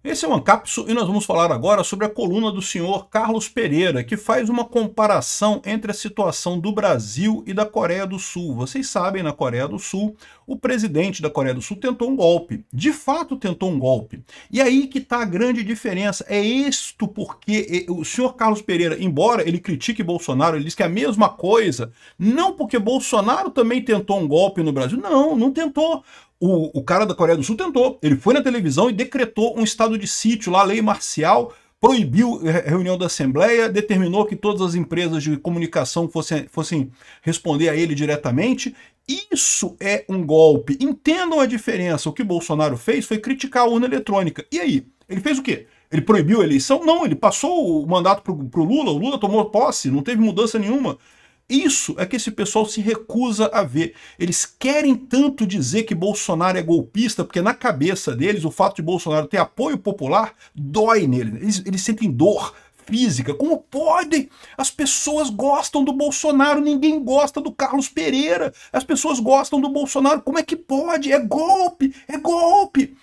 Esse é o Ancapso e nós vamos falar agora sobre a coluna do senhor Carlos Pereira, que faz uma comparação entre a situação do Brasil e da Coreia do Sul. Vocês sabem, na Coreia do Sul, o presidente da Coreia do Sul tentou um golpe. De fato tentou um golpe. E aí que está a grande diferença. É isto porque o senhor Carlos Pereira, embora ele critique Bolsonaro, ele diz que é a mesma coisa, não porque Bolsonaro também tentou um golpe no Brasil. Não, não tentou. O cara da Coreia do Sul tentou. Ele foi na televisão e decretou um estado de sítio, lá, lei marcial, proibiu a reunião da Assembleia, determinou que todas as empresas de comunicação fossem responder a ele diretamente. Isso é um golpe. Entendam a diferença. O que Bolsonaro fez foi criticar a urna eletrônica. E aí? Ele fez o quê? Ele proibiu a eleição? Não, ele passou o mandato pro Lula, o Lula tomou posse, não teve mudança nenhuma. Isso é que esse pessoal se recusa a ver. Eles querem tanto dizer que Bolsonaro é golpista, porque na cabeça deles o fato de Bolsonaro ter apoio popular dói neles. Eles sentem dor física. Como pode? As pessoas gostam do Bolsonaro, ninguém gosta do Carlos Pereira. As pessoas gostam do Bolsonaro. Como é que pode? É golpe! É golpe!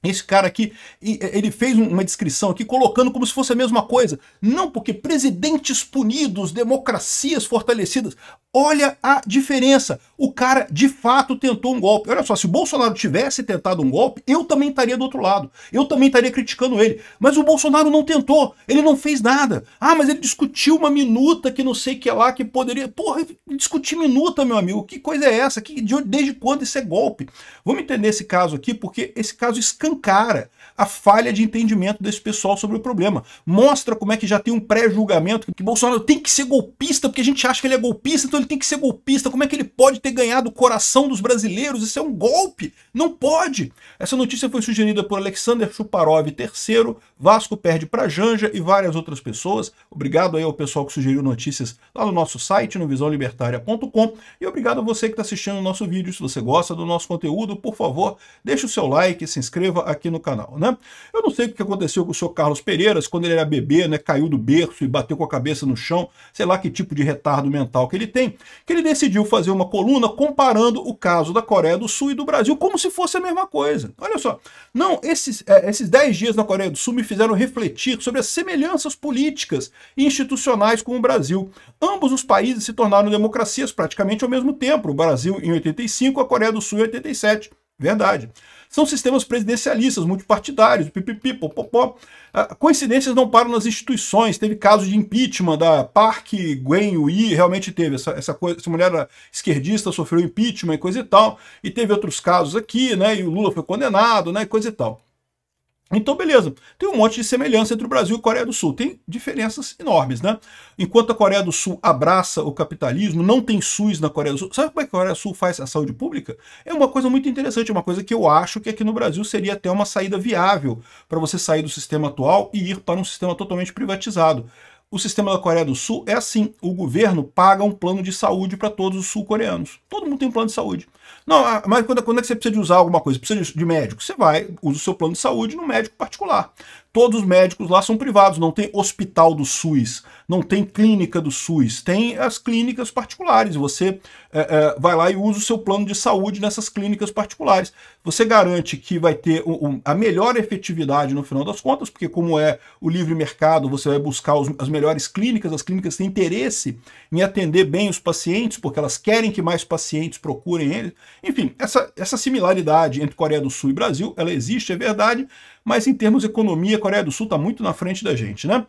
Esse cara aqui, ele fez uma descrição aqui colocando como se fosse a mesma coisa. Não, porque presidentes punidos, democracias fortalecidas. Olha a diferença. O cara, de fato, tentou um golpe. Olha só, se o Bolsonaro tivesse tentado um golpe, eu também estaria do outro lado. Eu também estaria criticando ele. Mas o Bolsonaro não tentou. Ele não fez nada. Ah, mas ele discutiu uma minuta que não sei o que lá, que poderia... Porra, discutir minuta, meu amigo. Que coisa é essa? Desde quando isso é golpe? Vamos entender esse caso aqui, porque esse caso escancara a falha de entendimento desse pessoal sobre o problema. Mostra como é que já tem um pré-julgamento, que Bolsonaro tem que ser golpista, porque a gente acha que ele é golpista, então ele tem que ser golpista. Como é que ele pode ter ganhado o coração dos brasileiros? Isso é um golpe. Não pode. Essa notícia foi sugerida por Alexander Chuparov III, Vasco perde para Janja e várias outras pessoas. Obrigado aí ao pessoal que sugeriu notícias lá no nosso site, no visãolibertaria.com, e obrigado a você que está assistindo o nosso vídeo. Se você gosta do nosso conteúdo, por favor, deixe o seu like e se inscreva aqui no canal, né? Eu não sei o que aconteceu com o senhor Carlos Pereira, quando ele era bebê, né, caiu do berço e bateu com a cabeça no chão, sei lá que tipo de retardo mental que ele tem, que ele decidiu fazer uma coluna comparando o caso da Coreia do Sul e do Brasil como se fosse a mesma coisa. Olha só, não, esses 10 dias na Coreia do Sul me fizeram refletir sobre as semelhanças políticas e institucionais com o Brasil. Ambos os países se tornaram democracias praticamente ao mesmo tempo, o Brasil em 85, a Coreia do Sul em 87. Verdade. São sistemas presidencialistas, multipartidários, pipipi, popopó. Coincidências não param nas instituições. Teve caso de impeachment da Park Geun-hye, realmente teve. Essa mulher era esquerdista, sofreu impeachment e coisa e tal. E teve outros casos aqui, né? E o Lula foi condenado, né? E coisa e tal. Então, beleza, tem um monte de semelhança entre o Brasil e a Coreia do Sul. Tem diferenças enormes, né? Enquanto a Coreia do Sul abraça o capitalismo, não tem SUS na Coreia do Sul. Sabe como é que a Coreia do Sul faz a saúde pública? É uma coisa muito interessante, uma coisa que eu acho que aqui no Brasil seria até uma saída viável para você sair do sistema atual e ir para um sistema totalmente privatizado. O sistema da Coreia do Sul é assim, o governo paga um plano de saúde para todos os sul-coreanos. Todo mundo tem um plano de saúde. Não, mas quando é que você precisa de usar alguma coisa? Precisa de médico? Você vai, usa o seu plano de saúde no médico particular. Todos os médicos lá são privados, não tem hospital do SUS, não tem clínica do SUS, tem as clínicas particulares. Você vai lá e usa o seu plano de saúde nessas clínicas particulares. Você garante que vai ter a melhor efetividade no final das contas, porque como é o livre mercado, você vai buscar as melhores clínicas, as clínicas têm interesse em atender bem os pacientes, porque elas querem que mais pacientes procurem eles. Enfim, essa similaridade entre Coreia do Sul e Brasil, ela existe, é verdade, mas em termos de economia, a Coreia do Sul está muito na frente da gente, né?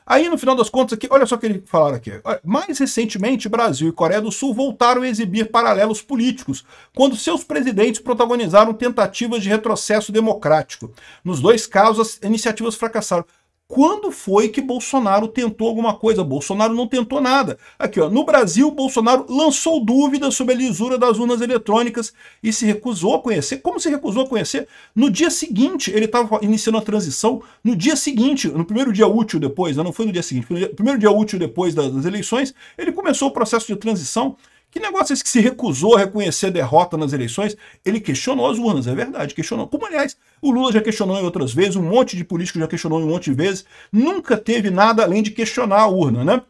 Aí, no final das contas, aqui, olha só o que eles falaram aqui. Mais recentemente, Brasil e Coreia do Sul voltaram a exibir paralelos políticos, quando seus presidentes protagonizaram tentativas de retrocesso democrático. Nos dois casos, as iniciativas fracassaram. Quando foi que Bolsonaro tentou alguma coisa? Bolsonaro não tentou nada. Aqui, ó, no Brasil, Bolsonaro lançou dúvidas sobre a lisura das urnas eletrônicas e se recusou a conhecer. Como se recusou a conhecer? No dia seguinte, ele estava iniciando a transição, no dia seguinte, no primeiro dia útil depois, não foi no dia seguinte, no primeiro dia útil depois das eleições, ele começou o processo de transição. Que negócio é esse que se recusou a reconhecer a derrota nas eleições? Ele questionou as urnas, é verdade, questionou. Como, aliás, o Lula já questionou em outras vezes, um monte de político já questionou em um monte de vezes. Nunca teve nada além de questionar a urna, né?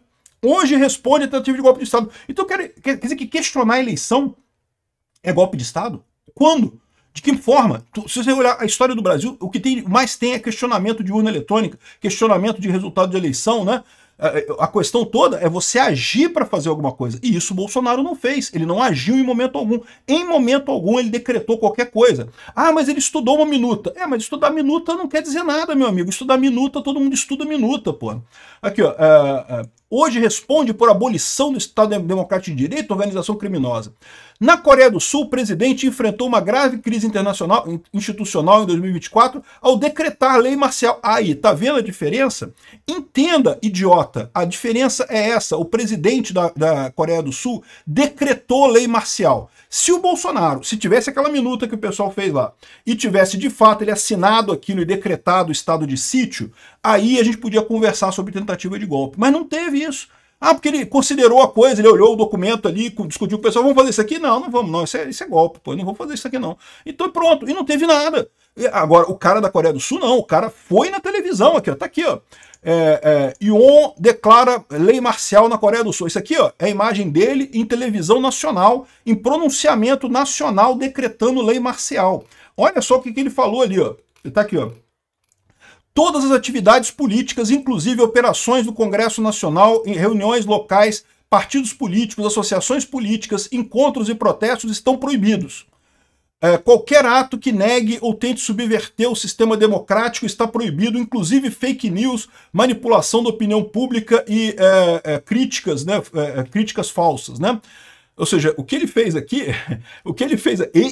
Hoje responde a tentativa de golpe de Estado. Então quer dizer que questionar a eleição é golpe de Estado? Quando? De que forma? Se você olhar a história do Brasil, o que mais tem é questionamento de urna eletrônica, questionamento de resultado de eleição, né? A questão toda é você agir para fazer alguma coisa. E isso o Bolsonaro não fez. Ele não agiu em momento algum. Em momento algum ele decretou qualquer coisa. Ah, mas ele estudou uma minuta. Mas estudar minuta não quer dizer nada, meu amigo. Estudar minuta, todo mundo estuda minuta, pô. Aqui, ó. Hoje responde por abolição do Estado Democrático de Direito e organização criminosa. Na Coreia do Sul, o presidente enfrentou uma grave crise institucional em 2024 ao decretar a lei marcial. Aí, tá vendo a diferença? Entenda, idiota, a diferença é essa. O presidente da Coreia do Sul decretou lei marcial. Se o Bolsonaro, se tivesse aquela minuta que o pessoal fez lá, e tivesse de fato ele assinado aquilo e decretado o estado de sítio, aí a gente podia conversar sobre tentativa de golpe. Mas não teve isso. Ah, porque ele considerou a coisa, ele olhou o documento ali, discutiu com o pessoal, vamos fazer isso aqui? Não, não vamos, não, isso é golpe, pô, eu não vou fazer isso aqui não. Então pronto, e não teve nada. Agora, o cara da Coreia do Sul não, o cara foi na televisão aqui, ó, tá aqui, ó. Yoon declara lei marcial na Coreia do Sul. Isso aqui, ó, é a imagem dele em televisão nacional, em pronunciamento nacional decretando lei marcial. Olha só o que ele falou ali, ó. Ele tá aqui, ó. Todas as atividades políticas, inclusive operações do Congresso Nacional, em reuniões locais, partidos políticos, associações políticas, encontros e protestos estão proibidos. Qualquer ato que negue ou tente subverter o sistema democrático está proibido, inclusive fake news, manipulação da opinião pública e críticas, né, críticas falsas, né? Ou seja, o que ele fez aqui,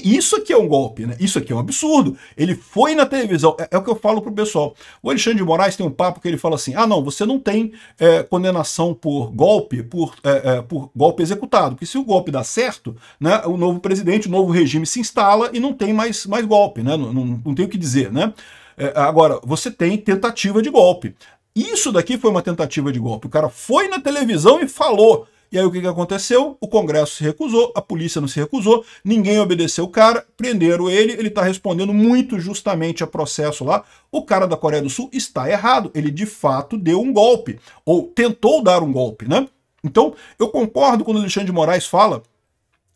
isso aqui é um golpe, né? Isso aqui é um absurdo. Ele foi na televisão, é o que eu falo pro pessoal. O Alexandre de Moraes tem um papo que ele fala assim, ah não, você não tem condenação por golpe, por golpe executado, porque se o golpe dá certo, né, o novo presidente, o novo regime se instala e não tem mais golpe, né? Não tem o que dizer, né? Agora, você tem tentativa de golpe. Isso daqui foi uma tentativa de golpe. O cara foi na televisão e falou. E aí o que aconteceu? O Congresso se recusou, a polícia não se recusou, ninguém obedeceu o cara, prenderam ele está respondendo muito justamente a processo lá. O cara da Coreia do Sul está errado, ele de fato deu um golpe, ou tentou dar um golpe, né? Então, eu concordo quando o Alexandre de Moraes fala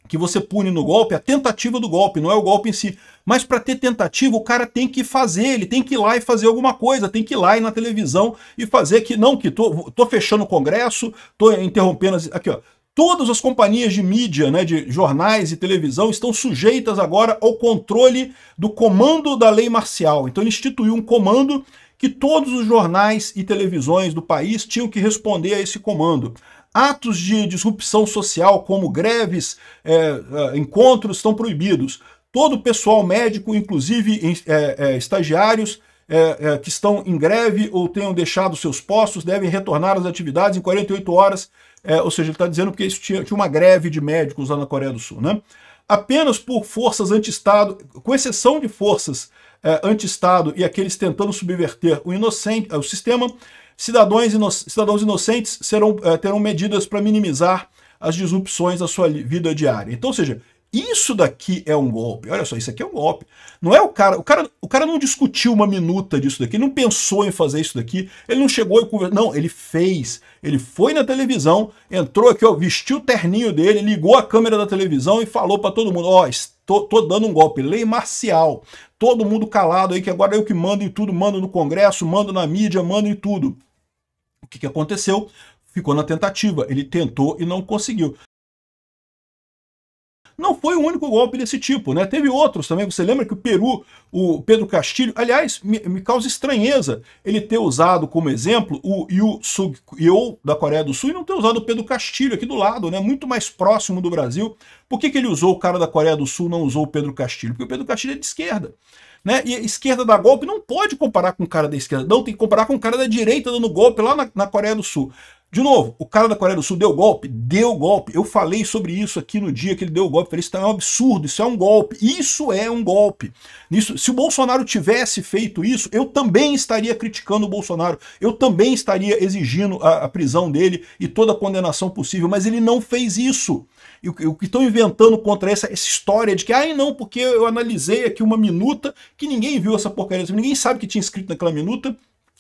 que você pune no golpe a tentativa do golpe, não é o golpe em si. Mas para ter tentativa, o cara tem que fazer, ele tem que ir lá e fazer alguma coisa, tem que ir lá e na televisão e fazer que tô fechando o Congresso, tô interrompendo, aqui ó, todas as companhias de mídia, né, de jornais e televisão estão sujeitas agora ao controle do comando da lei marcial. Então ele instituiu um comando que todos os jornais e televisões do país tinham que responder a esse comando. Atos de disrupção social, como greves, encontros, estão proibidos. Todo o pessoal médico, inclusive estagiários que estão em greve ou tenham deixado seus postos, devem retornar às atividades em 48 horas. Ou seja, ele está dizendo que isso tinha uma greve de médicos lá na Coreia do Sul, né? Apenas por forças anti-Estado, com exceção de forças anti-Estado e aqueles tentando subverter o sistema, cidadãos inocentes terão medidas para minimizar as disrupções da sua vida diária. Então, ou seja, isso daqui é um golpe. Olha só, isso aqui é um golpe. Não é o cara não discutiu uma minuta disso daqui, ele não pensou em fazer isso daqui, ele não chegou e conversou. Não, ele fez. Ele foi na televisão, entrou aqui, ó, vestiu o terninho dele, ligou a câmera da televisão e falou para todo mundo, ó, tô dando um golpe, lei marcial. Todo mundo calado aí, que agora eu que mando em tudo, mando no Congresso, mando na mídia, mando em tudo. O que aconteceu? Ficou na tentativa. Ele tentou e não conseguiu. Não foi o único golpe desse tipo, né? Teve outros também. Você lembra que o Peru, o Pedro Castilho, aliás, me causa estranheza ele ter usado como exemplo o Yoon Suk-yeol da Coreia do Sul e não ter usado o Pedro Castilho aqui do lado, né? Muito mais próximo do Brasil. Por que ele usou o cara da Coreia do Sul, não usou o Pedro Castilho? Porque o Pedro Castilho é de esquerda. Né? E a esquerda dá golpe não pode comparar com o cara da esquerda, não, tem que comparar com o cara da direita dando golpe lá na Coreia do Sul. De novo, o cara da Coreia do Sul deu golpe? Deu golpe. Eu falei sobre isso aqui no dia que ele deu o golpe. Falei, isso é um absurdo, isso é um golpe. Isso é um golpe. Se o Bolsonaro tivesse feito isso, eu também estaria criticando o Bolsonaro. Eu também estaria exigindo a prisão dele e toda a condenação possível. Mas ele não fez isso. E o que estão inventando contra essa história de que, não, porque eu analisei aqui uma minuta, que ninguém viu essa porcaria, ninguém sabe o que tinha escrito naquela minuta,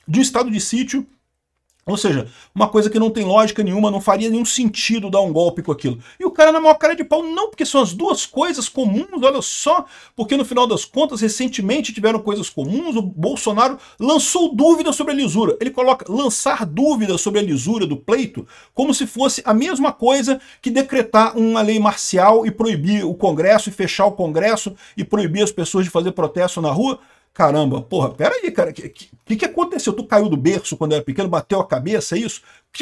de um estado de sítio, Ou seja, uma coisa que não tem lógica nenhuma, não faria nenhum sentido dar um golpe com aquilo. E o cara na maior cara de pau, não, porque são as duas coisas comuns, olha só, porque no final das contas, recentemente tiveram coisas comuns, o Bolsonaro lançou dúvidas sobre a lisura. Ele coloca lançar dúvidas sobre a lisura do pleito como se fosse a mesma coisa que decretar uma lei marcial e proibir o Congresso, e fechar o Congresso, e proibir as pessoas de fazer protesto na rua. Caramba, porra, peraí, cara, o que aconteceu? Tu caiu do berço quando era pequeno, bateu a cabeça, é isso?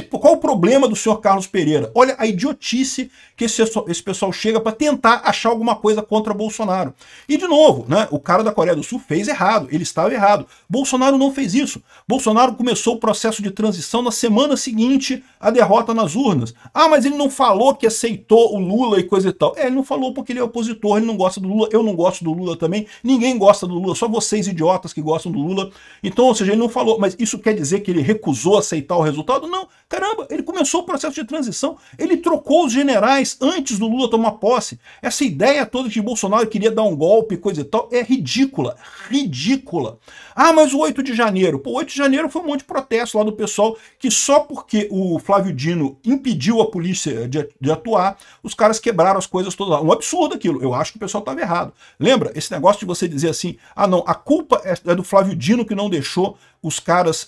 Qual o problema do senhor Carlos Pereira? Olha a idiotice que esse pessoal chega para tentar achar alguma coisa contra Bolsonaro. E, de novo, né, o cara da Coreia do Sul fez errado, ele estava errado. Bolsonaro não fez isso. Bolsonaro começou o processo de transição na semana seguinte à derrota nas urnas. Ah, mas ele não falou que aceitou o Lula e coisa e tal. Ele não falou porque ele é opositor, ele não gosta do Lula, eu não gosto do Lula também, ninguém gosta do Lula, só vocês idiotas que gostam do Lula. Então, ou seja, ele não falou, mas isso quer dizer que ele recusou aceitar o resultado? Não. Caramba, ele começou o processo de transição, ele trocou os generais antes do Lula tomar posse. Essa ideia toda de que Bolsonaro queria dar um golpe, coisa e tal, é ridícula, ridícula. Ah, mas o 8 de janeiro, pô, 8 de janeiro foi um monte de protesto lá do pessoal que só porque o Flávio Dino impediu a polícia de atuar, os caras quebraram as coisas todas lá. Um absurdo aquilo, eu acho que o pessoal estava errado. Lembra, esse negócio de você dizer assim, ah não, a culpa é do Flávio Dino que não deixou os caras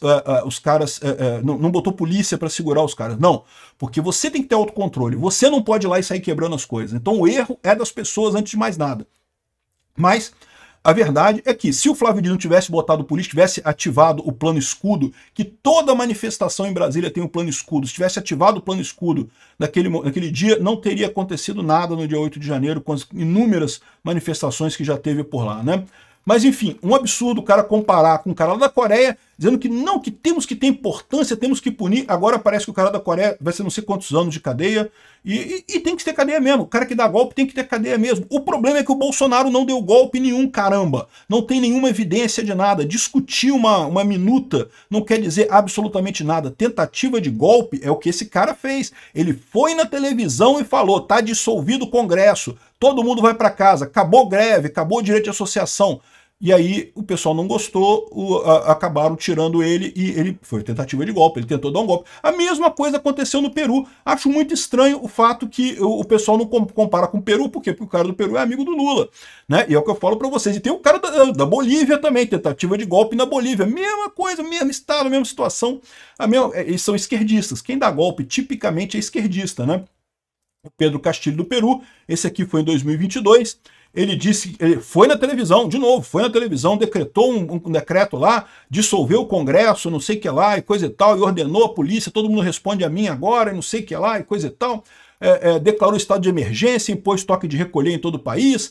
não botou polícia para segurar os caras. Não, porque você tem que ter autocontrole. Você não pode ir lá e sair quebrando as coisas. Então o erro é das pessoas antes de mais nada. Mas a verdade é que se o Flávio Dino tivesse botado polícia, tivesse ativado o plano escudo, que toda manifestação em Brasília tem um plano escudo, se tivesse ativado o plano escudo naquele dia, não teria acontecido nada no dia 8 de janeiro, com as inúmeras manifestações que já teve por lá, né? Mas enfim, um absurdo o cara comparar com o cara lá da Coreia, dizendo que não, que temos que ter importância, temos que punir. Agora parece que o cara da Coreia vai ser não sei quantos anos de cadeia, e tem que ter cadeia mesmo. O cara que dá golpe tem que ter cadeia mesmo. O problema é que o Bolsonaro não deu golpe nenhum, caramba. Não tem nenhuma evidência de nada. Discutir uma minuta não quer dizer absolutamente nada. Tentativa de golpe é o que esse cara fez. Ele foi na televisão e falou, tá dissolvido o Congresso, todo mundo vai para casa, acabou greve, acabou o direito de associação. E aí o pessoal não gostou, acabaram tirando ele e ele foi tentativa de golpe, ele tentou dar um golpe. A mesma coisa aconteceu no Peru. Acho muito estranho o fato que o pessoal não compara com o Peru, por quê? Porque o cara do Peru é amigo do Lula, né? E é o que eu falo para vocês. E tem o cara da Bolívia também, tentativa de golpe na Bolívia. Mesma coisa, mesmo estado, mesma situação. Eles são esquerdistas. Quem dá golpe tipicamente é esquerdista, né? O Pedro Castilho do Peru, esse aqui foi em 2022, ele disse, ele foi na televisão, de novo, foi na televisão, decretou um decreto lá, dissolveu o Congresso, não sei o que lá, e coisa e tal, e ordenou a polícia, todo mundo responde a mim agora, e não sei o que lá, e coisa e tal, declarou estado de emergência, impôs toque de recolher em todo o país,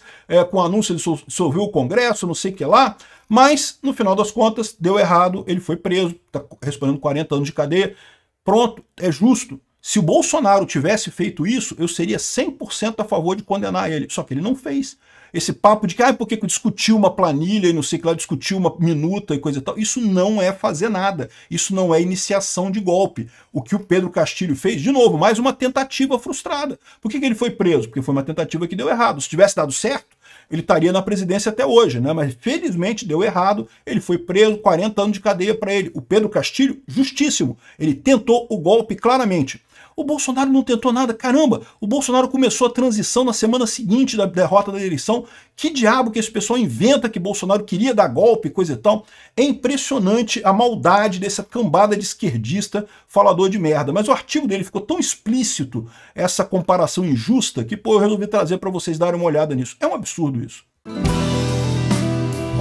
com anúncio de dissolver o Congresso, não sei o que lá, mas, no final das contas, deu errado, ele foi preso, está respondendo 40 anos de cadeia, pronto, é justo. Se o Bolsonaro tivesse feito isso, eu seria 100% a favor de condenar ele. Só que ele não fez. Esse papo de que, porque discutiu uma planilha e não sei o que lá, discutiu uma minuta e coisa e tal, isso não é fazer nada. Isso não é iniciação de golpe. O que o Pedro Castilho fez, de novo, mais uma tentativa frustrada. Por que ele foi preso? Porque foi uma tentativa que deu errado. Se tivesse dado certo, ele estaria na presidência até hoje, né? Mas felizmente deu errado, ele foi preso, 40 anos de cadeia para ele. O Pedro Castilho, justíssimo, ele tentou o golpe claramente. O Bolsonaro não tentou nada, caramba, o Bolsonaro começou a transição na semana seguinte da derrota da eleição. Que diabo que esse pessoal inventa que Bolsonaro queria dar golpe, coisa e tal. É impressionante a maldade dessa cambada de esquerdista falador de merda. Mas o artigo dele ficou tão explícito, essa comparação injusta, que pô, eu resolvi trazer para vocês darem uma olhada nisso. É um absurdo isso.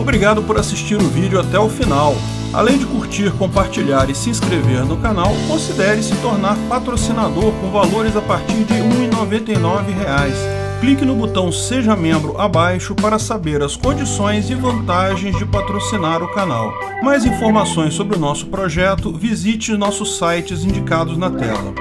Obrigado por assistir o vídeo até o final. Além de curtir, compartilhar e se inscrever no canal, considere se tornar patrocinador com valores a partir de R$ 1,99. Clique no botão Seja Membro abaixo para saber as condições e vantagens de patrocinar o canal. Mais informações sobre o nosso projeto, visite nossos sites indicados na tela.